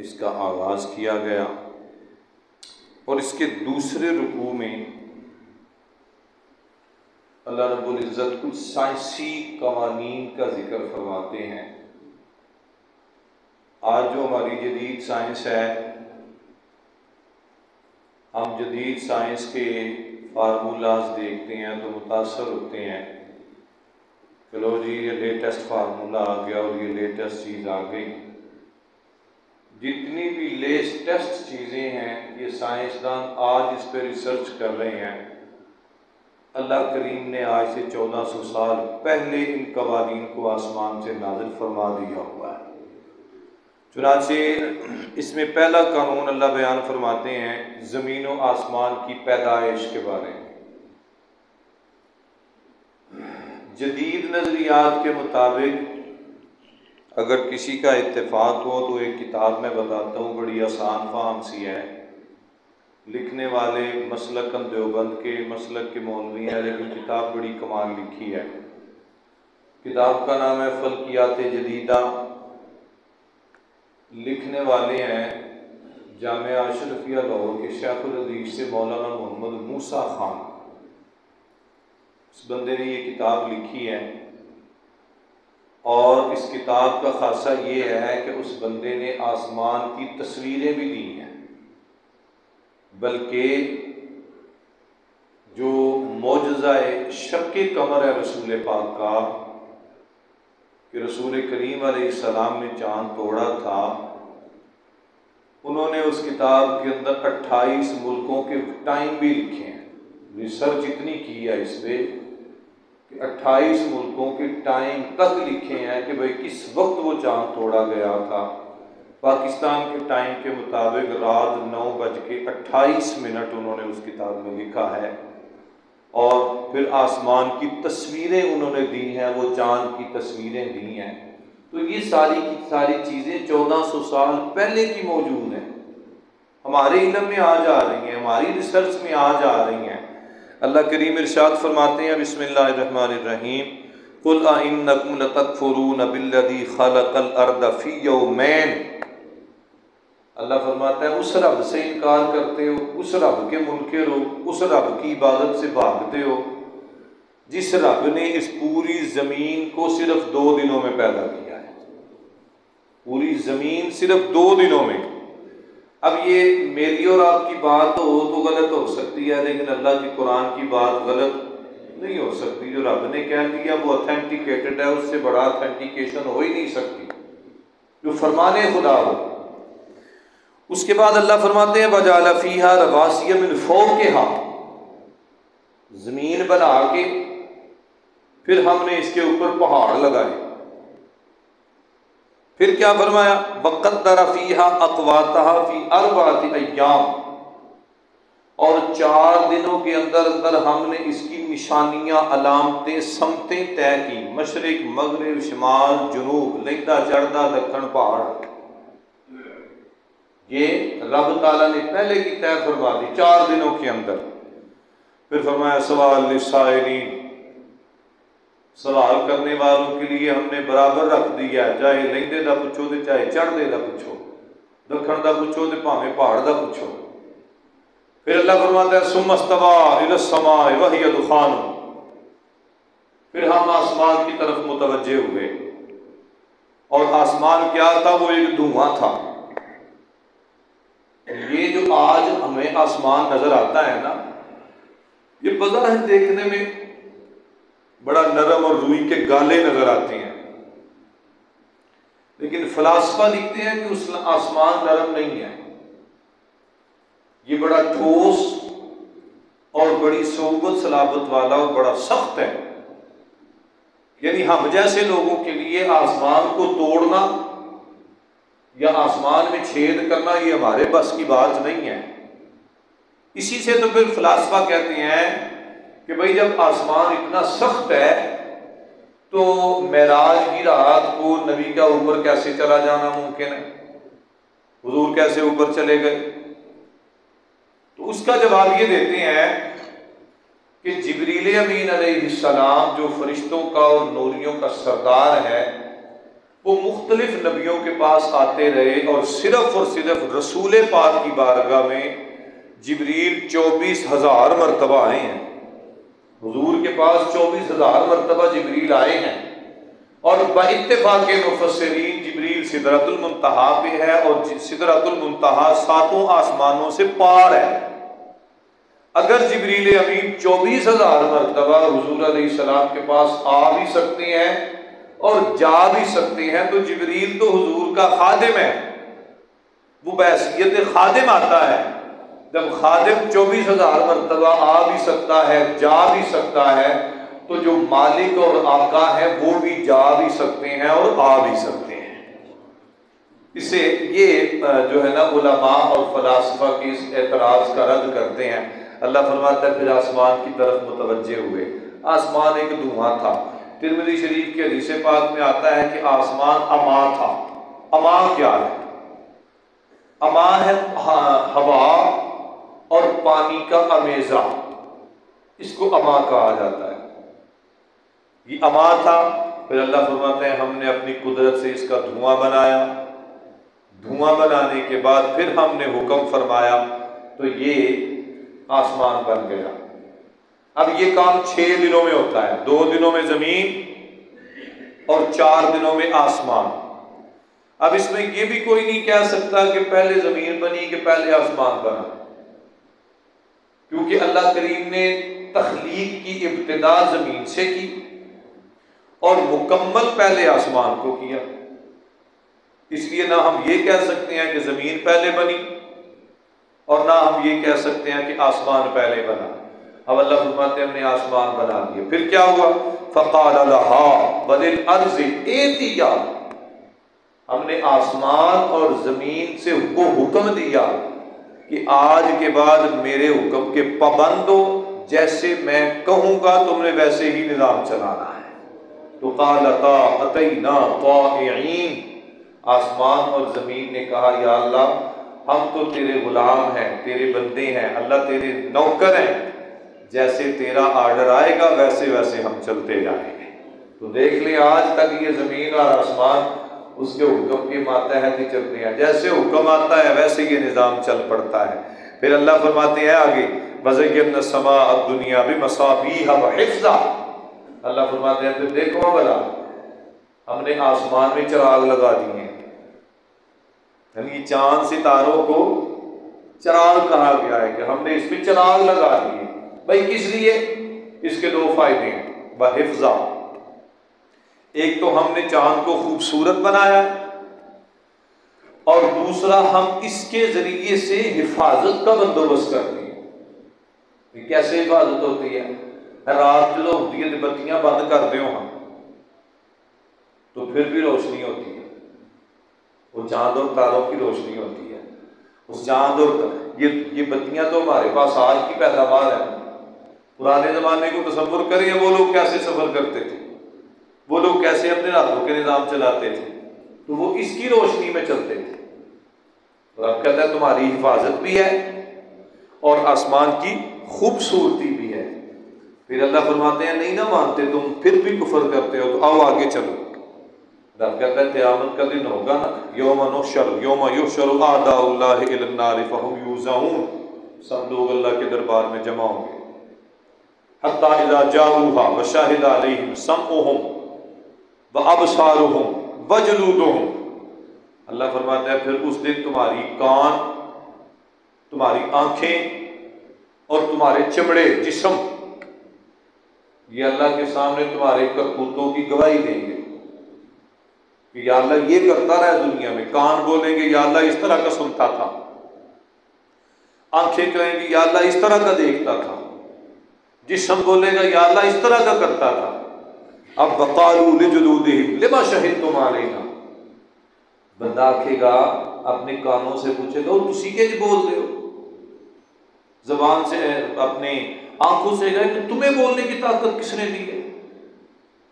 इसका आगाज़ किया गया और इसके दूसरे रुकू में अल्लाह रब्बुल इज़्ज़त कुछ साइंसी कवानीन का जिक्र फरमाते हैं। आज जो हमारी जदीद साइंस है, हम जदीद साइंस के फार्मूलाज देखते हैं तो मुतासर होते हैं कि लो जी ये लेटेस्ट फार्मूला आ गया और ये लेटेस्ट चीज़ आ गई। जितनी भी लेटेस्ट चीज़ें हैं ये साइंसदान आज इस पर रिसर्च कर रहे हैं। अल्लाह करीम ने आज से 1400 साल पहले इन कवानीन को आसमान से नाज़िल फरमा दिया हुआ है। चुनांचे इसमें पहला कानून अल्लाह बयान फरमाते हैं ज़मीन व आसमान की पैदाइश के बारे में। जदीद नज़रियात के मुताबिक अगर किसी का इत्तेफाक हो तो एक किताब में बताता हूँ, बड़ी आसान फाहम सी है। लिखने वाले मसलकन देवबंद के मसलक के मौलवी हैं, लेकिन किताब बड़ी कमाल लिखी है। किताब का नाम है फल्कियात जदीदा। लिखने वाले हैं जामिया अशरफिया लाहौर के शेखुल हदीस से मौलाना मोहम्मद मूसा खान। इस बंदे ने ये किताब लिखी है और इस किताब का खासा ये है कि उस बंदे ने आसमान की तस्वीरें भी दी हैं, बल्कि जो मौजज़ाए शक्के कमर है रसूल पाक का कि रसूल करीम अलैहिस्सलाम ने चाँद तोड़ा था, उन्होंने उस किताब के अंदर 28 मुल्कों के टाइम भी लिखे हैं। रिसर्च इतनी की है इस पर कि 28 मुल्कों के टाइम तक लिखे हैं कि भाई किस वक्त वो चाँद तोड़ा गया था। पाकिस्तान के टाइम के मुताबिक रात 9:28 उन्होंने उस किताब में लिखा है और फिर आसमान की तस्वीरें उन्होंने दी हैं, वो चाँद की तस्वीरें दी हैं। तो ये सारी की सारी चीज़ें 1400 साल पहले की मौजूद हैं, हमारे इल्म में आज आ रही हैं, हमारी रिसर्च में आज आ रही हैं। अल्लाह करीम इरशाद फरमाते हैं बिस्मिल्लाहिर्रहमानिर्रहीम कुल अइन्नकुम लतकफुरून बिल्लज़ी खलक़ल अर्द फ़ी यौमैन। अल्लाह फरमाता है उस रब से इनकार करते हो, उस रब के मुनकिर हो, उस रब की इबादत से भागते हो जिस रब ने इस पूरी ज़मीन को सिर्फ 2 दिनों में पैदा किया है। पूरी ज़मीन सिर्फ 2 दिनों में। अब ये मेरी और आपकी बात हो तो गलत हो सकती है, लेकिन अल्लाह की कुरान की बात गलत नहीं हो सकती। जो रब ने कह दिया वो ऑथेंटिकेटेड है, उससे बड़ा ऑथेंटिकेशन हो ही नहीं सकती, जो फरमाने खुदा हो। उसके बाद अल्लाह फरमाते हैं वजाल फीहा रवासिय मिन फौकिहा, ज़मीन बना के फिर हमने इसके ऊपर पहाड़ लगाए। फिर क्या फरमाया वक़द्दर फीहा अक़वातहा फ़ी अर्बअति अय्याम, और 4 दिनों के अंदर अंदर हमने इसकी निशानियां, अलामतें, समतें तय की। मशरिक, मगरिब, शिमाल, जुनूब, लैदा, चढ़दा, दक्कन, पहाड़, ये रब ताला ने पहले की तय फरमा दी 4 दिनों के अंदर। फिर फरमाया सवाल लिसाइलीन, सवाल करने वालों के लिए हमने बराबर रख दिया, चाहे लैंदे दा पुछो तो चाहे चढ़दे दा पुछो, दक्खन दा पुछो तो भावें पहाड़ दा पुछो। फिर अल्लाह फरमाता है सुम्मस्तवा इलस समाए वहिय दुखान, फिर हम आसमान की तरफ मुतवज्जे हुए और आसमान क्या था, वो एक धुआं था। ये जो आज हमें आसमान नजर आता है ना, ये बज़ाहिर देखने में बड़ा नरम और रूई के गाले नजर आते हैं, लेकिन फलासफा लिखते हैं कि उस आसमान नरम नहीं है, ये बड़ा ठोस और बड़ी सोबत सलाबत वाला और बड़ा सख्त है। यानी हम जैसे लोगों के लिए आसमान को तोड़ना या आसमान में छेद करना ये हमारे बस की बात नहीं है। इसी से तो फिर फलासफा कहते हैं कि भाई जब आसमान इतना सख्त है तो मेराज की रात को नबी का ऊपर कैसे चला जाना मुमकिन है, हुजूर कैसे ऊपर चले गए? तो उसका जवाब ये देते हैं कि जिब्रील अमीन अलैहिस्सलाम जो फरिश्तों का और नूरियों का सरदार है, वो मुख्तलिफ नबियों के पास आते रहे और सिर्फ रसूल पाक की बारगाह में जिब्रील 24,000 मरतबा आए हैं। हुजूर के पास 24,000 मरतबा जिब्रील आए हैं और बइत्तिफाक मुफस्सिरीन जिब्रील सिदरतुल मुंतहा पे है और सिदरतुल मुंतहा 7 आसमानों से पार है। अगर जिब्रील अमीन 24,000 मरतबा हुजूर अलैहिस्सलाम के पास आ भी सकते हैं और जा भी सकते हैं, तो जिब्रील तो हुजूर का खादिम है, वो बैसियत खादिम आता है। जब खादिम 24,000 मरतबा आ भी सकता है, जा भी सकता है, तो जो मालिक और आका है वो भी जा भी सकते हैं और आ भी सकते हैं। इसे ये जो है ना उलमा और फलासफा की इस एतराज़ का रद्द करते हैं। अल्लाह फरमाता है फिर आसमान की तरफ मुतवज्जे हुए। आसमान एक धुआं था। तिरमिज़ी शरीफ के हदीस पाक में आता है कि आसमान अमा था। अमा क्या है? अमा है हवा और पानी का अमेज़ा, इसको अमा कहा जाता है। ये अमा था। फिर अल्लाह फरमाते हैं हमने अपनी कुदरत से इसका धुआं बनाया। धुआं बनाने के बाद फिर हमने हुक्म फरमाया तो ये आसमान बन गया। अब ये काम 6 दिनों में होता है, 2 दिनों में जमीन और 4 दिनों में आसमान। अब इसमें ये भी कोई नहीं कह सकता कि पहले जमीन बनी कि पहले आसमान बना, क्योंकि अल्लाह करीम ने तख्लीक की इब्तिदा जमीन से की और मुकम्मल पहले आसमान को किया। इसलिए ना हम ये कह सकते हैं कि जमीन पहले बनी और ना हम ये कह सकते हैं कि आसमान पहले बना। अब अल्लाह फरमाते हैं हमने आसमान बना दिया। फिर क्या हुआ? फ़क़ाल लहा वलिल अर्ज़ि एतिया, हमने आसमान और जमीन से को हुक्म दिया कि आज के बाद मेरे हुक्म के पाबंद हो, जैसे मैं कहूँगा तुमने वैसे ही निज़ाम चलाना है। तो क़ालता अतैना ताइईन, आसमान और ज़मीन ने कहा या अल्लाह हम तो तेरे गुलाम हैं, तेरे बंदे हैं, अल्लाह तेरे नौकर हैं, जैसे तेरा आर्डर आएगा वैसे वैसे हम चलते जाएंगे। तो देख ले आज तक ये ज़मीन और आसमान उसके हुक्म के मातहत ही चलते हैं, जैसे हुक्म आता है वैसे ये निज़ाम चल पड़ता है। फिर अल्लाह फरमाते हैं आगे वज़य्यना समाअ दुनिया बिमसाबीहा व हिफ्ज़ा, अल्लाह फरमाते हैं फिर देखो भला हमने आसमान में चिराग लगा दिए, यानी चांद सितारों को चिराग कहा गया है कि हमने इसमें चिराग लगा दिए। भाई किस लिए? इसके 2 फायदे हैं। व हिफ्ज़ा, एक तो हमने चांद को खूबसूरत बनाया और दूसरा हम इसके जरिए से हिफाजत का बंदोबस्त करते हैं। कैसे हिफाजत होती है? रात जो होती है बत्तियां बंद कर दो हम तो फिर भी रोशनी होती है, वो चांद और तारों की रोशनी होती है। उस चांद और ये बत्तियां तो हमारे पास आज की पैदावार है। पुराने ज़माने को तसव्वुर करिए, वो लोग कैसे सफ़र करते थे, वो लोग कैसे अपने रातों के निज़ाम चलाते थे, तो वो इसकी रोशनी में चलते थे। तो अब कहता है तुम्हारी हिफाजत भी है और आसमान की खूबसूरती भी है। फिर अल्लाह फरमाते हैं नहीं ना मानते तुम, फिर भी कुफर करते हो, तो आओ आगे चलो। रब कहता है क़यामत का दिन होगा ना, यौम युहशरु आदाउल्लाहि इलन नारि फहुम यूज़ऊन, सब लोग अल्लाह के दरबार में जमा होंगे। हत्ता इज़ा जाऊहा व शाहिद अलैहिम समउहुम व अबसारुहुम व जुलूदुहुम, अल्लाह फरमाता है फिर उस दिन तुम्हारी कान, तुम्हारी आंखें और तुम्हारे चमड़े जिस्म ये अल्लाह के सामने तुम्हारे करतूतों की गवाही देंगे कि या अल्लाह ये करता रहा दुनिया में। कान बोलेंगे या अल्लाह इस तरह का सुनता था, आंखें कहेंगी या अल्लाह इस तरह का देखता था, जिस्म बोलेगा या अल्लाह इस तरह का करता था। अब वक़ालू लिजुलूदिहिम लिमा शहिदतुम अलैना, बंदा आखेगा अपने कानों से पूछेगा तुसी के बोल रहे हो, जबान से अपने आंखों से गए तो तुम्हें बोलने की ताकत किसने दी है।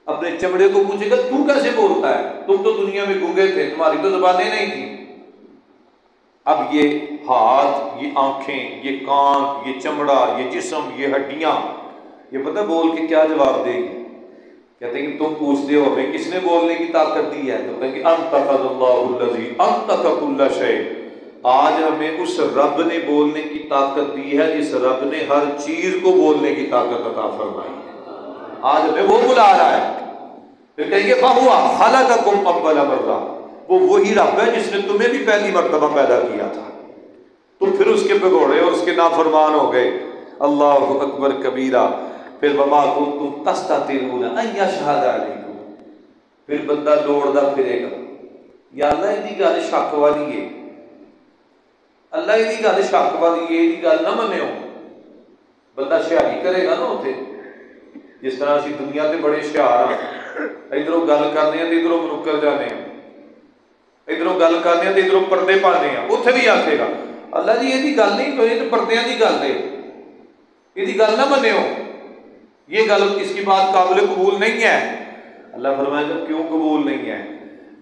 अपने चमड़े को पूछेगा तू कैसे बोलता है, तुम तो दुनिया में गूंगे थे, तुम्हारी तो जबानें नहीं थी। अब ये हाथ, ये आंखें, ये कान, ये चमड़ा, ये जिस्म, ये हड्डियां, ये पता बोल के क्या जवाब देगी? कहते हैं कि तुम पूछते हो हमें किसने बोलने की ताकत दी है, तो कहेंगे अंतक़ल्लाहुल्लज़ी अंतक़ कुल्ल शै, आज हमें उस रब ने बोलने की ताकत दी है जिस रब ने हर चीज को बोलने की ताकत अता फरमाई है। आज हमें वो बुला रहा है। फिर कहेंगे बहुआ खलक़कुम अव्वल मर्रा, वो वही रब है जिसने तुम्हें भी पहली मर्तबा पैदा किया था, तुम फिर उसके बिगोड़े और उसके नाफरमान हो गए। अल्लाहु अकबर कबीरा। फिर वमा कुंतुम तस्ततिरूना अन यशहद अलैकुम, फिर बंदा दौड़दा फिरेगा, या अल्लाह इहदी गल शक वाली है, अल्लाह इहदी गल शक वाली है, इहदी गल ना मन्नियो। बंदा शयारी करेगा ना उत्थे, जिस तरह असीं दुनिया ते बड़े शयार हाँ, इधरों गल करने ते इधरों मुनक्कर जाने, इधरों गल करने ते इधरों पर्दे पाने, उत्थे भी आखेगा अल्लाह जी इहदी गल नहीं, कोई तो पर्दियां दी गल है, इहदी गल ना मन्नियो, ये गल इसकी बात काबिल कबूल नहीं है। अल्लाह फरमाएगा क्यों कबूल नहीं है?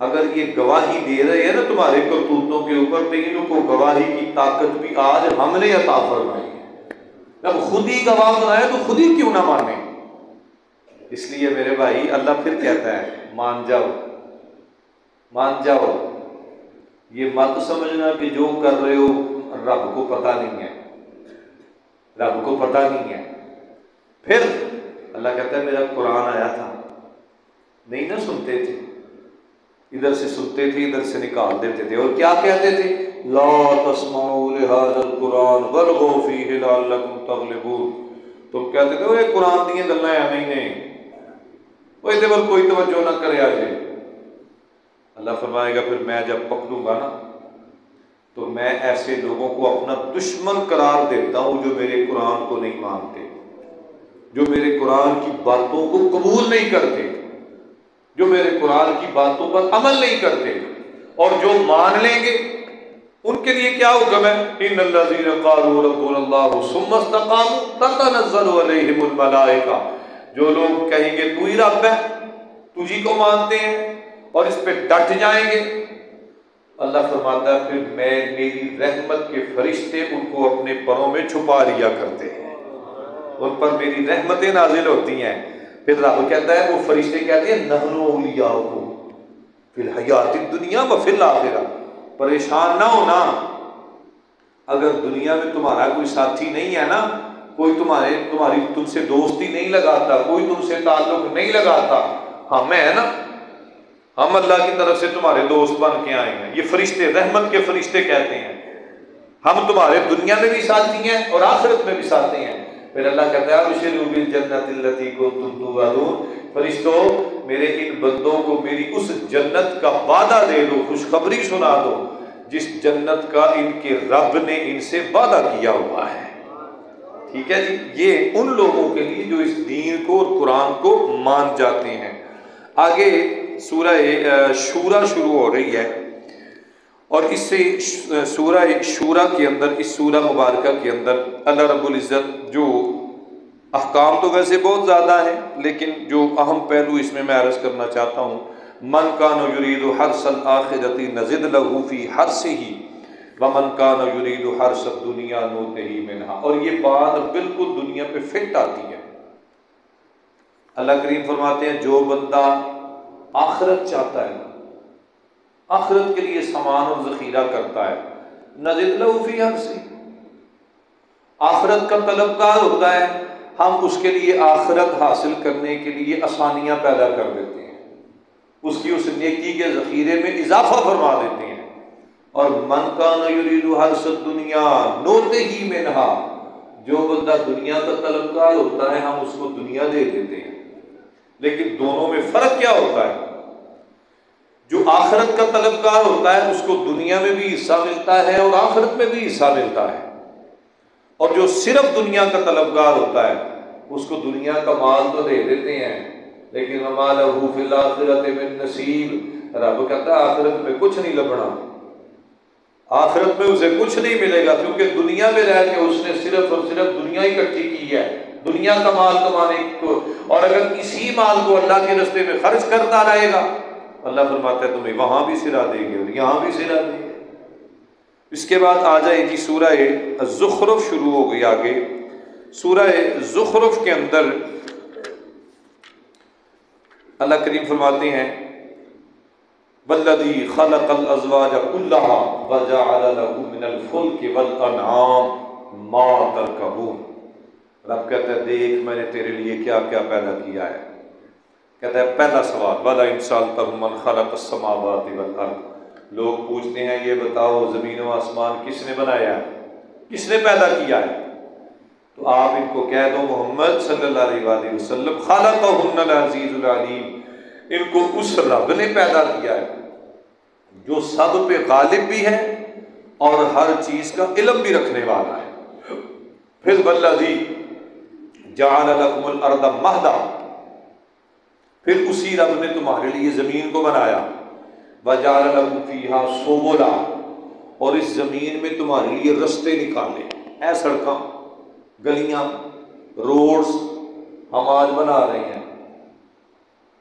अगर ये गवाही दे रहे हैं ना तुम्हारे करतूतों के ऊपर, तो इनको गवाही की ताकत भी आज हमने अता फरमाई है। जब खुद ही गवाह बनाए तो खुद ही क्यों ना माने? इसलिए मेरे भाई अल्लाह फिर कहता है मान जाओ, मान जाओ, ये मत समझना कि जो कर रहे हो रब को पता नहीं है, रब को पता नहीं है। फिर अल्लाह कहता है मेरा कुरान आया था, नहीं ना सुनते थे, इधर से सुनते थे इधर से निकाल देते थे, और क्या कहते थे? ला तस्माउ लिहाज़ल कुरान वल्गौ फीहि लअल्लकुम तग़लिबून। तुम कहते थे वो कुरान दी गल्लां एवें ही ने, वो इहदे पर कोई तवज्जो ना करे आज। अल्लाह फरमाएगा फिर मैं जब पकड़ूंगा ना, तो मैं ऐसे लोगों को अपना दुश्मन करार देता हूं जो मेरे कुरान को नहीं मानते, जो मेरे कुरान की बातों को कबूल नहीं करते, जो मेरे कुरान की बातों पर अमल नहीं करते, और जो मान लेंगे उनके लिए क्या हुक्म है? इन्नल्लज़ीना क़ालू रब्बुनल्लाहु सुम्मा इस्तक़ामू ततनज़्ज़लु अलैहिमुल मलाइका, जो लोग कहेंगे तू ही रब है, तुझी को मानते हैं और इस पे डट जाएंगे, अल्लाह फरमाता है फिर मैं मेरी रहमत के फरिश्ते उनको अपने परों में छुपा लिया करते हैं, उन पर मेरी रहमतें नाजिल होती हैं। फिर रब कहता है, वो फरिश्ते कहते हैं नहनु औलियाउकुम फिल हयातिद दुनिया व फिल आखिरा, परेशान ना होना, अगर दुनिया में तुम्हारा कोई साथी नहीं है ना, कोई तुम्हारी तुमसे दोस्ती नहीं लगाता, कोई तुमसे ताल्लुक नहीं लगाता, हम है ना, हम अल्लाह की तरफ से तुम्हारे दोस्त बन के आए हैं। ये फरिश्ते रहमत के फरिश्ते कहते हैं, हम तुम्हारे दुनिया में भी साथी हैं और आखिरत में भी साथी हैं। फिर अल्लाह कहता है अबशिरू बिल जन्नतिल लती कुंतुम तुअदून, फरिश्तों मेरे इन बंदों को मेरी उस जन्नत का वादा दे दो, खुशखबरी सुना दो जिस जन्नत का इनके रब ने इनसे वादा किया हुआ है। ठीक है जी, ये उन लोगों के लिए जो इस दीन को और कुरान को मान जाते हैं। आगे सूरह शूरा शुरू हो रही है, और इससे सूरह शूरा के अंदर, इस सूरह मुबारका के अंदर अल्लाह रब्बुल इज़्ज़त जो अहकाम तो वैसे बहुत ज़्यादा है, लेकिन जो अहम पहलू इसमें मैं अर्ज़ करना चाहता हूँ, मन कान युरीदु हर्सल आखिरती नज़िद लहू फी हर्सिही व मन कान युरीदु हर्सल दुनिया नूतिही मिनहा। और ये बात बिल्कुल दुनिया पे फिट आती है। अल्लाह करीम फरमाते हैं जो बंदा आखिरत चाहता है, आखिरत के लिए सामान और ज़ख़ीरा करता है, नज़िद लहू फी हर्सी, आखिरत का तलबगार होता है, हम उसके लिए आखिरत हासिल करने के लिए आसानियाँ पैदा कर देते हैं, उसकी उस नेकी के ज़ख़ीरे में इजाफा फरमा देते हैं। और मन कान युरीदु हर्सद दुनिया नूतिही मिनहा, जो बंदा दुनिया का तलबगार होता है हम उसको दुनिया दे देते हैं। लेकिन दोनों में फ़र्क क्या होता है? जो आखिरत का तलबगार होता है उसको दुनिया में भी हिस्सा मिलता है और आखिरत में भी हिस्सा मिलता है, और जो सिर्फ दुनिया का तलबगार होता है उसको दुनिया का माल तो दे देते हैं, लेकिन वमा लहू फिल आखिरति मिन नसीब, रब कहता है आखिरत में कुछ नहीं लभना, आखिरत में उसे कुछ नहीं मिलेगा, क्योंकि दुनिया में रह के उसने सिर्फ और सिर्फ दुनिया इकट्ठी की है, दुनिया का माल कमाने को। और अगर इसी माल को अल्लाह के रास्ते में खर्च करता रहेगा, अल्लाह फरमाता है तुम्हें वहां भी सिरा देंगे और यहाँ भी सिरा देंगे। इसके बाद आ जाएगी सूरह ज़ुख़रुफ़ शुरू हो गई। आगे सूरह ज़ुख़रुफ़ के अंदर अल्लाह करीम फरमाते हैं वल्लज़ी खलक़ल अज़वाज कुल्लहा व जअल लहू मिनल फुल्कि वल अनआम मा तरकबून। रब कहता है देख मैंने तेरे लिए क्या क्या पैदा किया है। कहता है पहला सवाल वला इन सअल्तहुम मन खलक़स समावाति वल अर्द। लोग पूछते हैं ये बताओ ज़मीन व आसमान किसने बनाया है, किसने पैदा किया है? तो आप इनको कह दो मोहम्मद सल्लल्लाहु अलैहि वसल्लम खलक़हुन्नल अज़ीज़ुल अलीम, इनको उस रब ने पैदा किया है जो सब पे गालिब भी है और हर चीज का इल्म भी रखने वाला है। फिर वल्लज़ी जअल लकुमुल अर्द महदा, फिर उसी रब ने तुम्हारे लिए जमीन को बनाया। व जअल लकुम फीहा सुबुला, और इस जमीन में तुम्हारे लिए रास्ते निकाले। ऐ सड़कां गलियां रोड्स हम आज बना रहे हैं।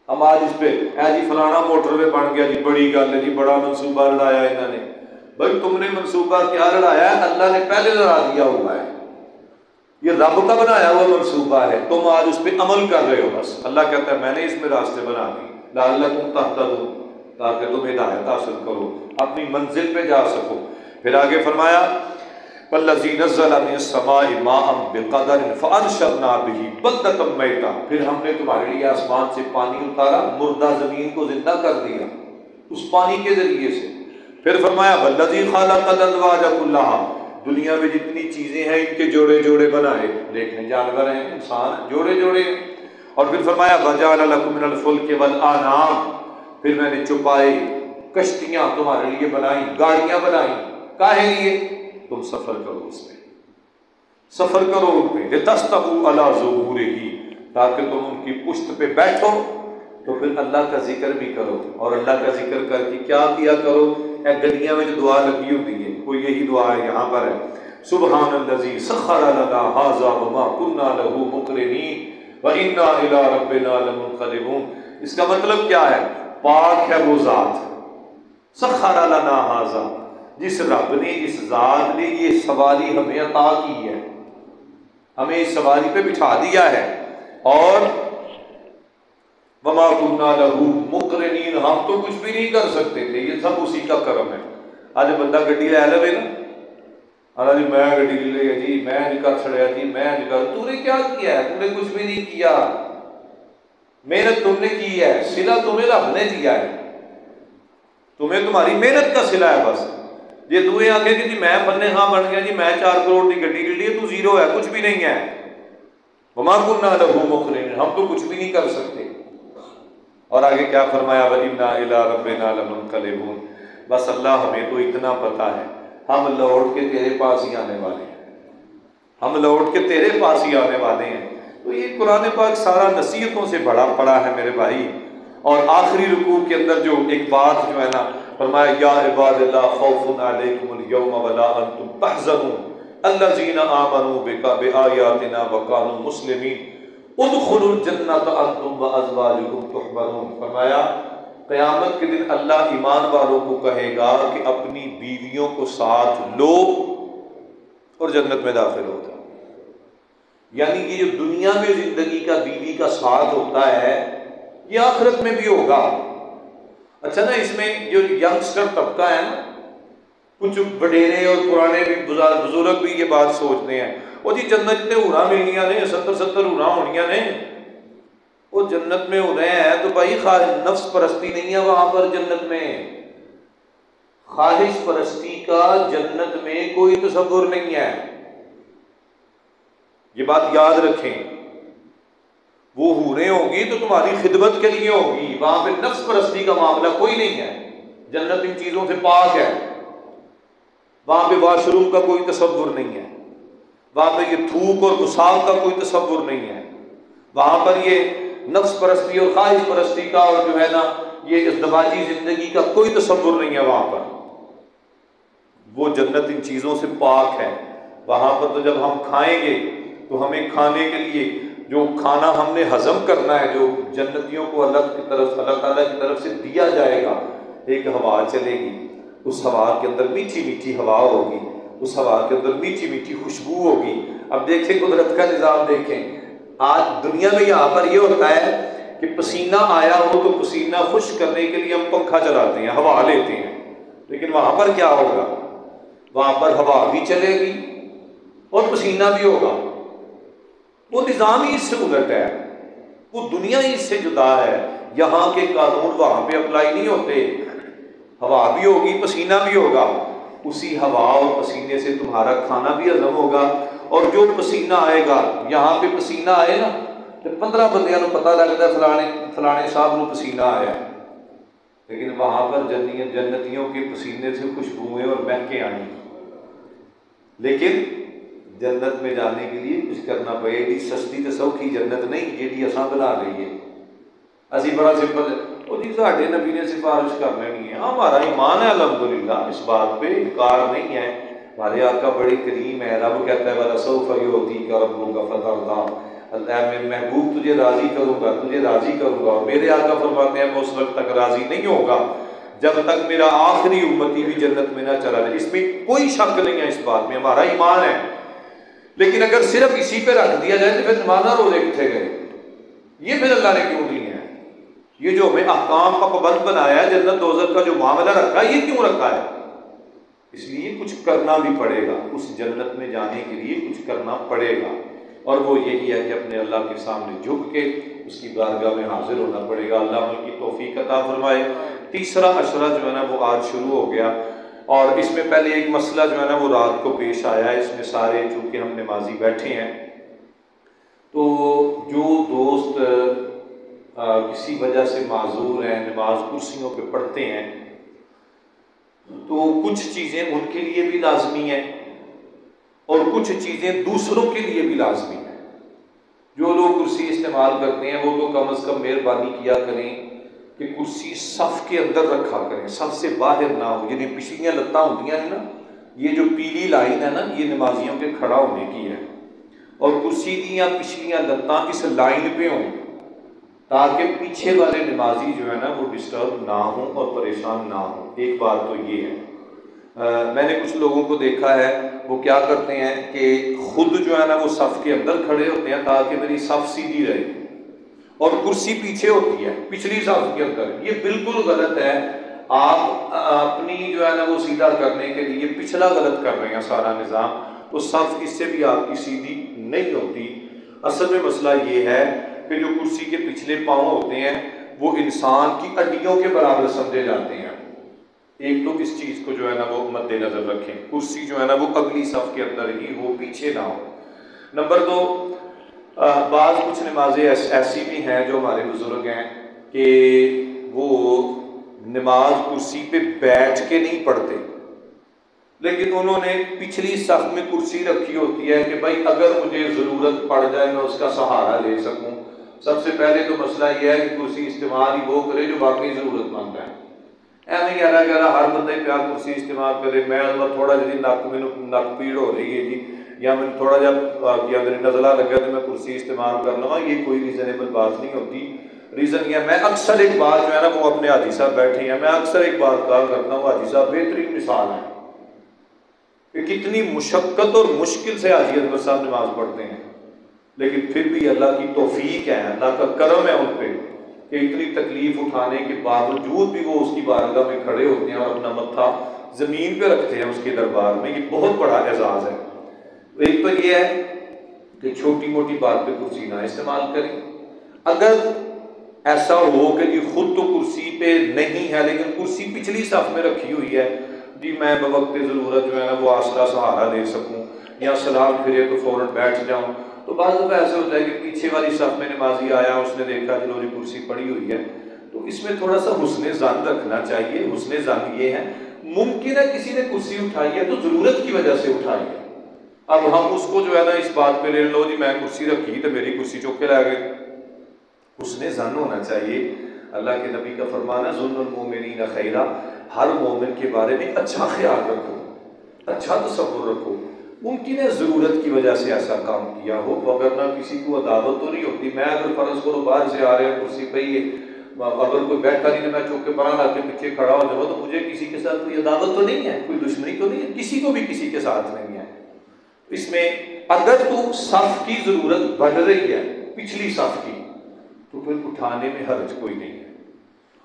हम आज इस पे जी फलाना मोटरवे बन गया जी, बड़ी गल है जी, बड़ा मनसूबा लड़ाया इन्होंने। भाई तुमने मनसूबा क्या लड़ाया है? अल्लाह ने पहले लड़ा दिया हुआ है। ये रब का बनाया हुआ मनसूबा है, तुम आज उस पर अमल कर रहे हो बस। अल्लाह कहता है मैंने इसमें रास्ते बना दिए लअल्लकुम तहतदून, ताकि तुम हिदायत हासिल करो, अपनी मंजिल पे जा सको। फिर आगे फरमाया वल्लज़ी नज़्ज़ल मिनस समाई माअन बिक़दरिन फ़अनशरना बिही बल्दतम मैता, फिर हमने तुम्हारे लिए आसमान से पानी उतारा, मुर्दा जमीन को जिंदा कर दिया उस पानी के जरिए से। फिर फरमाया वल्लज़ी खलक़ल अज़वाज कुल्लहा, दुनिया में जितनी चीजें हैं इनके जोड़े जोड़े बनाए, देखने जानवर हैं इंसान जोड़े जोड़े। और फिर फरमाया वजअल लकुम मिनल फुल्कि वल अनआम, फिर मैंने चौपाए कश्तियां तुम्हारे लिए बनाई, गाड़ियां बनाई। काहे लिए? तुम सफर करो उसमें, सफर करो उनपे, लितस्तवू अला ज़ुहूरिही, ताकि तुम उनकी पुश्त पे बैठो। तो फिर अल्लाह का जिक्र भी करो, और अल्लाह का जिक्र करके क्या किया करो? गलियां में जो दुआ लगी होती है, कोई यही दुआ है यहाँ पर है सुब्हानल्लज़ी सख़्ख़र लना हाज़ा व मा कुन्ना लहू मुक़रिनीन व इन्ना इला रब्बिना लमुनक़लिबून। इसका मतलब क्या है? पाक है वो ज़ात, सख़्ख़र लना हाज़ा, जिस रब ने, जिस ज़ात ने ये सवारी हमें अता की है, हमें इस सवारी पे बिठा दिया है। और वमा कुन्ना लहू मुक़रिनीन, हम तो कुछ भी नहीं कर सकते थे, ये सब उसी का करम है। आज बंदा गड्डी लै लवे ना, अरे जी मैं गड्डी ले लिया जी, मैं नहीं कर छड़िया जी, मैं नहीं कर। तूने क्या किया है? तूने कुछ भी नहीं किया, मेहनत तुमने की है, सिला तुम्हें रब ने दिया है, तुम्हें तुम्हारी मेहनत का सिला है बस। जे तू ये आखे कि जी मैं बन्ने हाँ बन गया जी, मैं 4 करोड़ की गड्डी ले ली, तू जीरो है, कुछ भी नहीं है। वमा कुन्ना लहू मुक़रिनीन, हम तो कुछ भी नहीं कर सकते। और आगे क्या फरमाया व इन्ना इला रब्बिना लमुनक़लिबून, बस अल्लाह हमें तो इतना पता है हम लौट के तेरे पास ही आने वाले हैं, हम लौट के तेरे पास ही आने वाले हैं। तो ये कुरान पाक सारा नसीहतों से भरा पड़ा है मेरे भाई। और आखिरी रुकू के अंदर जो एक बात जो है ना, फरमाया या इबादल्लाह खौफुन अलैकुमुल यौमा वला अंतुम तहज़नून अल्लज़ीना आमनू बिका बिआयातिना व कानू मुस्लिमीन उदखुलुल जन्नत अंतुम व अज़वाजुकुम तुहबरून। फरमाया क़यामत के दिन अल्लाह ईमान वालों को कहेगा कि अपनी बीवियों को साथ लो और जन्नत में दाखिल हो जाओ। यानी ये जो दुनिया में जिंदगी का बीवी का साथ होता है, ये आखिरत में भी होगा। अच्छा ना, इसमें जो यंगस्टर तबका है ना, कुछ वडेरे और पुराने भी बुजुर्ग भी ये बात सोचते हैं, वो जी जन्नत में हुरा मिलनिया ने, 70 हुरा होनिया ने, वो जन्नत में हो रहे हैं तो भाई नफ्स परस्ती नहीं है वहां पर जन्नत में, ख्वाहिश परस्ती का जन्नत में कोई तसव्वुर नहीं है। ये बात याद रखें, वो हूरें होगी तो तुम्हारी खिदमत के लिए होगी, वहां पे नफ्स परस्ती का मामला कोई नहीं है। जन्नत इन चीजों से पाक है, वहां पे वाशरूम का कोई तसव्वुर नहीं है, वहां पे ये थूक और गुसाब का कोई तसव्वुर नहीं है, वहां पर ये नफ्स परस्ती और ख्वाहिश परस्ती का और जो है ना ये इज़्दिवाजी जिंदगी का कोई तसव्वुर नहीं है वहां पर। वो जन्नत इन चीजों से पाक है। वहां पर तो जब हम खाएंगे तो हमें खाने के लिए जो खाना हमने हजम करना है, जो जन्नतियों को अल्लाह ताला की तरफ से दिया जाएगा, एक हवा चलेगी, उस हवा के अंदर मीठी मीठी हवा होगी, उस हवा के अंदर मीठी मीठी खुशबू होगी। अब देखें कुदरत का निज़ाम देखें, आज दुनिया में यहाँ पर ये होता है कि पसीना आया हो तो पसीना खुश्क करने के लिए हम पंखा चलाते हैं, हवा लेते हैं, लेकिन वहां पर क्या होगा? वहां पर हवा भी चलेगी और पसीना भी होगा। वो निज़ाम ही इससे उलट है, वो दुनिया ही इससे जुदा है। यहाँ के कानून वहां पे अप्लाई नहीं होते। हवा भी होगी, पसीना भी होगा, उसी हवा और पसीने से तुम्हारा खाना भी हजम होगा। और जो पसीना आएगा, यहाँ पे पसीना आए ना तो 15 बंदियां को पता लगता है फलाने साहब को पसीना आया, लेकिन वहां पर जन्नतियों के पसीने से खुशबुएं और महकें आई। लेकिन जन्नत में जाने के लिए कुछ करना पड़ेगी। सस्ती तो सौखी जन्नत नहीं जी असा बना रही है। असी बड़ा सिंपल और जी साढ़े नबी ने सिफारिश कर लेनी है। हमारा ईमान है अल्हम्दुलिल्लाह, इस बात पे इनकार नहीं है। हमारे आका बड़े करीम है। रब कहता है वाला सौफ युअतीका रब्बुका फतरदा, अल्लाह मैं महबूब तुझे राजी करूंगा, तुझे राजी करूंगा। और मेरे आका फरमाते हैं मैं उस वक्त तक राजी नहीं होगा जब तक मेरा आखिरी उम्मती भी जन्नत में ना चला जाए। इसमें कोई शक नहीं है, इस बात में हमारा ईमान है। लेकिन अगर सिर्फ इसी पे रख दिया जाए तो फिर नमाज़ रोजे कितने गए? ये फिर अल्लाह ने क्यों दी है? ये जो हमें अहकाम का पाबंद बनाया है, जन्नत दोज़ख का जो मामला रखा है, ये क्यों रखा है? इसलिए कुछ करना भी पड़ेगा, उस जन्नत में जाने के लिए कुछ करना पड़ेगा। और वो यही है कि अपने अल्लाह के सामने झुक के उसकी बारगाह में हाजिर होना पड़ेगा। अल्लाह उनकी तौफीक अता फरमाए। तीसरा अशरा जो है ना वो आज शुरू हो गया, और इसमें पहले एक मसला जो है ना वो रात को पेश आया है। इसमें सारे चूँकि हम नमाजी बैठे हैं, तो जो दोस्त किसी वजह से माजूर हैं, नमाज कुर्सियों पे पढ़ते हैं, तो कुछ चीज़ें उनके लिए भी लाजमी है और कुछ चीज़ें दूसरों के लिए भी लाजमी है। जो लोग कुर्सी इस्तेमाल करते हैं वो तो कम अज़ कम मेहरबानी किया करें कि कुर्सी सफ़ के अंदर रखा करें, सफ़ से बाहर ना हो। यानी पिछलियाँ लत्तां होती हैं ना, ये जो पीली लाइन है ना, ये नमाजियों के खड़ा होने की है, और कुर्सी की या पिछलियाँ लत्तां इस लाइन पे हों ताकि पीछे वाले नमाजी जो है ना वो डिस्टर्ब ना हो और परेशान ना हो। एक बात तो ये है। मैंने कुछ लोगों को देखा है, वो क्या करते हैं कि खुद जो है ना वो सफ़ के अंदर खड़े होते हैं ताकि मेरी सफ़ सीधी रहे, और कुर्सी पीछे होती है पिछली सफ़ के अंदर। ये बिल्कुल गलत है। आप अपनी जो है ना वो सीधा करने के लिए पिछला गलत कर रहे हैं सारा निज़ाम, तो सफ़ इससे भी आपकी सीधी नहीं होती। असल में मसला ये है कि जो कुर्सी के पिछले पाँव होते हैं वो इंसान की हड्डियों के बराबर समझे जाते हैं। एक तो इस चीज़ को जो है ना वो मद्देनजर रखें, कुर्सी जो है ना वो अगली सफ़ के अंदर ही हो, पीछे ना हो। नंबर 2, बाज़ कुछ नमाजें ऐसी भी हैं जो हमारे बुजुर्ग हैं कि वो नमाज कुर्सी पे बैठ के नहीं पढ़ते, लेकिन उन्होंने पिछली सफ़ में कुर्सी रखी होती है कि भाई अगर मुझे ज़रूरत पड़ जाए मैं उसका सहारा ले सकूं। सबसे पहले तो मसला यह है कि कुर्सी इस्तेमाल ही वो करे जो वाकई ज़रूरतमंद है। एवं ग्यारह हर बंदा प्या कुर्सी इस्तेमाल करे। मैं थोड़ा जी नक पीड़ हो रही है जी, या मैं थोड़ा जहा मेरी नज़ला लगे तो मैं कुर्सी इस्तेमाल कर लवा, ये कोई रीज़नेबल बात नहीं होती। रीज़न यह, मैं अक्सर एक बात जो है ना वो अपने हाजी साहब बैठे हैं, मैं अक्सर एक बात कहा करता हूँ, हाजी साहब बेहतरीन मिसाल है कि कितनी मुशक्क़त और मुश्किल से हाजी अनवर साहब नमाज पढ़ते हैं, लेकिन फिर भी अल्लाह की तौफीक है, अल्लाह का करम है उन पर कि इतनी तकलीफ उठाने के बावजूद भी वो उसकी बारगाह में खड़े होते हैं और अपना मत्था ज़मीन पे रखते हैं उसके दरबार में। ये बहुत बड़ा एजाज़ है। एक तो ये है कि छोटी मोटी बात पे कुर्सी ना इस्तेमाल करें। अगर ऐसा हो कि जी खुद तो कुर्सी पे नहीं है लेकिन कुर्सी पिछली सफ़ में रखी हुई है, जी मैं बवक्त ज़रूरत जो है ना वो आसरा सहारा ले सकूँ या सलाम फिरे तो फ़ौरन बैठ जाऊँ, तो बाज़ दफ़ा ऐसे होता है कि पीछे वाली सफ़ में नमाजी आया, उसने देखा जिन्होंने कुर्सी पड़ी हुई है, तो इसमें थोड़ा सा हुस्ने ज़न रखना चाहिए। हुस्ने ज़न ये है, मुमकिन है किसी ने कुर्सी उठाई है तो ज़रूरत की वजह से उठाई है। अब हम उसको जो है ना इस बात पे ले लो जी मैं कुर्सी रखी तो मेरी कुर्सी चुक के ला गए। हुस्ने ज़न होना चाहिए। अल्लाह के नबी का फरमाना ज़ुन्नुल मोमिनीन खैरा, हर मोमिन के बारे में अच्छा ख्याल रखो, अच्छा तसव्वुर रखो। मुमकिन है ज़रूरत की वजह से ऐसा काम किया हो, अगर ना किसी को अदावत तो नहीं होती। मैं अगर फ़र्ज़ करो बाहर से आ रहे हैं कुर्सी पे ही, अगर कोई बैठा नहीं, मैं चौक के परान आके पीछे खड़ा हो जाऊँ तो मुझे किसी के साथ कोई अदावत तो नहीं है, कोई दुश्मनी तो नहीं है, किसी को भी किसी के साथ नहीं है। इसमें अगर तो सफ़ की ज़रूरत बढ़ रही है, पिछली सफ़ की, तो फिर उठाने में हर्ज कोई नहीं है।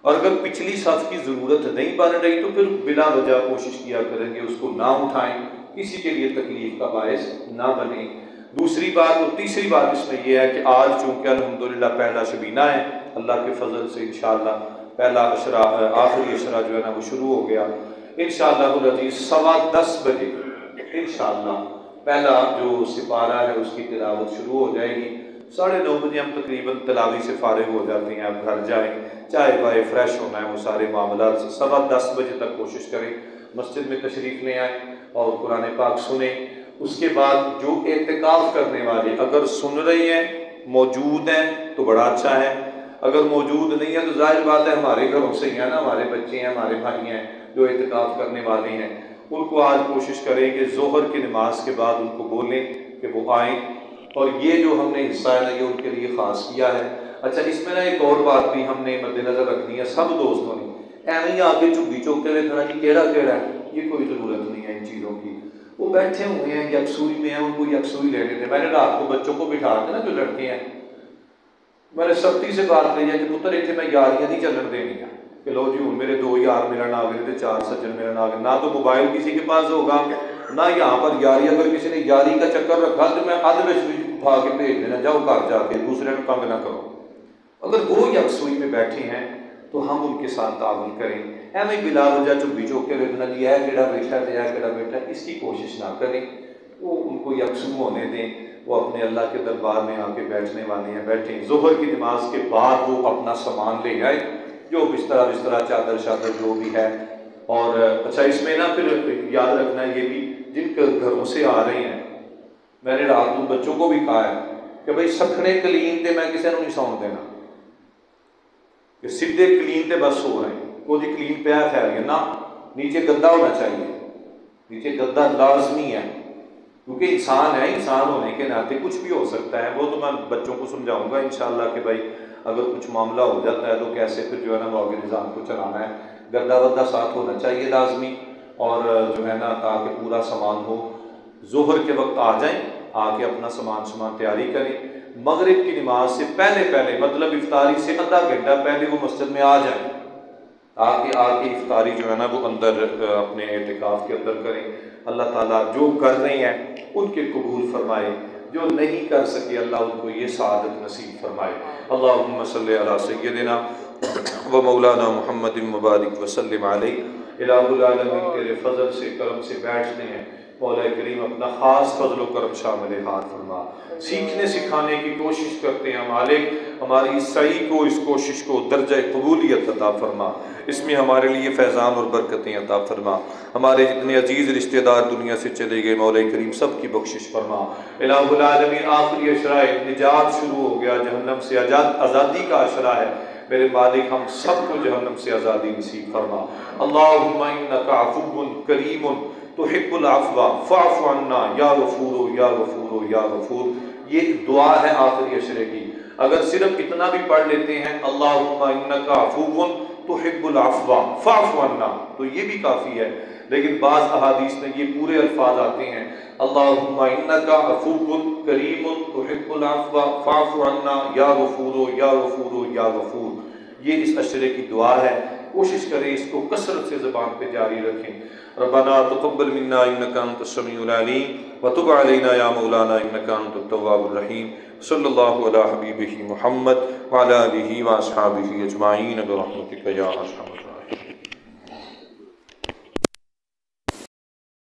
और अगर पिछली सफ की ज़रूरत नहीं बन रही तो फिर बिला वजह कोशिश किया करेंगे उसको ना उठाएं, किसी के लिए तकलीफ का बायस ना बने। दूसरी बात और तीसरी बात इसमें यह है कि आज चूँकि अल्हम्दुलिल्लाह पहला शबीना है, अल्लाह के फजल से इंशाअल्लाह पहला अशरा आखिरी अशरा जो है ना वो शुरू हो गया। इंशाअल्लाह अज़ीज़ 10:15 बजे इंशाअल्लाह पहला जो सिपारा है उसकी तिलावत शुरू हो जाएगी। 9:30 बजे हम तकरीबन तलावी से फारिग हो जाते हैं, आप घर जाएँ, चाय पाए, फ्रेश होना है, वो सारे मामला से 10:15 बजे तक कोशिश करें मस्जिद में तशरीफ़ ले आएँ और कुरान पाक सुने। उसके बाद जो एतिकाफ़ करने वाले अगर सुन रहे हैं, मौजूद हैं तो बड़ा अच्छा है, अगर मौजूद नहीं है तो जाहिर बात है हमारे घरों से ही है ना, हमारे बच्चे हैं, हमारे भाई हैं जो एतिकाफ़ करने वाले हैं, उनको आज कोशिश करें कि ज़ोहर की नमाज के बाद उनको बोलें कि वो आएँ। और ये जो हमने हिस्सा है ना ये उनके लिए ख़ास किया है। अच्छा, इसमें ना एक और बात भी हमने मद्देनज़र रखनी है सब दोस्तों ने, ऐਵੇਂ ही आगे झुग्गी चौक के खड़ा कि केड़ा केड़ा है, ये कोई ज़रूरत नहीं है इन चीज़ों की। वो बैठे हुए हैं यकसूरी में हैं, उनको यकसूरी लेने थे। मैंने रात को बच्चों को बिठा के ना जो लड़के हैं, मैंने सख्ती से बात कही है कि पुत्र इतने मैं यारियां नहीं चलन देनी है कि लो जी हूँ मेरे 2 यार मिलन आ गए थे, 4 सज्जन मिलन आ गए, ना तो मोबाइल किसी के पास होगा ना यहाँ पर यारी। अगर किसी ने यारी का चक्कर रखा तो मैं अध विच उठा के भेज देना, जाओ घर जाके दूसरे को तंग ना करो। अगर वो यकसूई में बैठे हैं तो हम उनके साथ ताउन करें। ऐਵੇਂ बिला वजह झुग्गी चौक के वेखना जी है केड़ा बैठा है, है केड़ा बैठा है, इसकी कोशिश ना करें। वो उनको यकसू होने दें, वो अपने अल्लाह के दरबार में आके बैठने वाले हैं, बैठें। ज़ोहर की नमाज के बाद वो अपना सामान ले आए, जो बिस्तरा चादर शादर जो भी है। और अच्छा, इसमें ना फिर याद रखना ये भी जिन घरों से आ रहे हैं, मैंने रात को बच्चों को भी कहा है कि भाई सखने कलीन ते मैं किसी को नहीं सौन देना कि सीधे कलीन ते बस सो रहे हैं, कोई कलीन पे खैर ना, नीचे गद्दा होना चाहिए, नीचे गद्दा लाजमी है, क्योंकि इंसान है, इंसान होने के नाते कुछ भी हो सकता है। वो तो मैं बच्चों को समझाऊंगा इंशाल्लाह कि भाई अगर कुछ मामला हो जाता है तो कैसे फिर जो है ना वो आगे निज़ाम को चलाना है। गद्दा वद्दा साथ होना चाहिए लाजमी, और जो है ना ताकि पूरा सामान हो। ज़ोहर के वक्त आ जाएं, आके अपना सामान तैयारी करें। मगरिब की नमाज से पहले मतलब इफ्तारी से आधा घंटा पहले वो मस्जिद में आ जाएं, आके इफ्तारी जो है ना वो अंदर अपने एतिकाफ के अंदर करें। अल्लाह ताला जो कर रहे हैं उनके कबूल फरमाए, जो नहीं कर सके अल्लाह उनको ये सादत नसीब फरमाए। अल्लाहुम्मा सल्ली अला सय्यदिना व मौलाना मुहम्मदिन मुबारक वसल्लिम अलैहि। इलाहुल आलमीन तेरे फजल से करम से बैठते हैं, मौला करीम अपना ख़ास फजल करम शामिल हाथ फरमा। सीखने सिखाने की कोशिश करते हैं मालिक, हमारी सही को इस कोशिश को दर्जा कबूलियत अता फरमा, इसमें हमारे लिए फैज़ान और बरकतें अता फरमा। हमारे जितने अजीज़ रिश्तेदार दुनिया से चले गए मौला करीम सब की बख्शिश फरमा। इलाहुल आलमीन आखिरी अशरा निजात शुरू हो गया, जहन्नम से आज़ादी का अशरा है। मेरे मालिक हम सबको जहन्नम से आज़ादी नसीब फरमा। अल्लाहुम्मा इन्नका अफ़ुव्वुन करीमुन तुहिब्बुल अफ़्वा फ़अफ़ु अन्ना या गफ़ूर या गफ़ूर या गफ़ूर। ये दुआ है आखिरी अशरे की। अगर सिर्फ इतना भी पढ़ लेते हैं अल्लाहुम्मा इन्नका अफ़ुव्वुन तुहिब्बुल अफ़्वा फ़अफ़ु अन्ना, तो ये भी काफ़ी है। लेकिन बाज़ अहादीस में ये पूरे अल्फाज आते हैं, अल्लाहुम्मा इन्नका अफ़ुव्वुन करीमुन तुहिब्बुल अफ़्वा फ़अफ़ु अन्ना या गफ़ूर या गफ़ूर या गफ़ूर। ये इस अशरे की दुआ है, कोशिश करें इसको कसरत से ज़बान पे जारी रखें। रब्बना तक़ब्बल मिन्ना इन्नका अंतस समीउल अलीम व तुब अलैना या मौलाना इन्नका अंतत तव्वाबुर रहीम। सल्लल्लाहु अला हबीबिही मुहम्मद व अला आलिहि व अस्हाबिही अजमाईन बिरहमतिका या अरहमर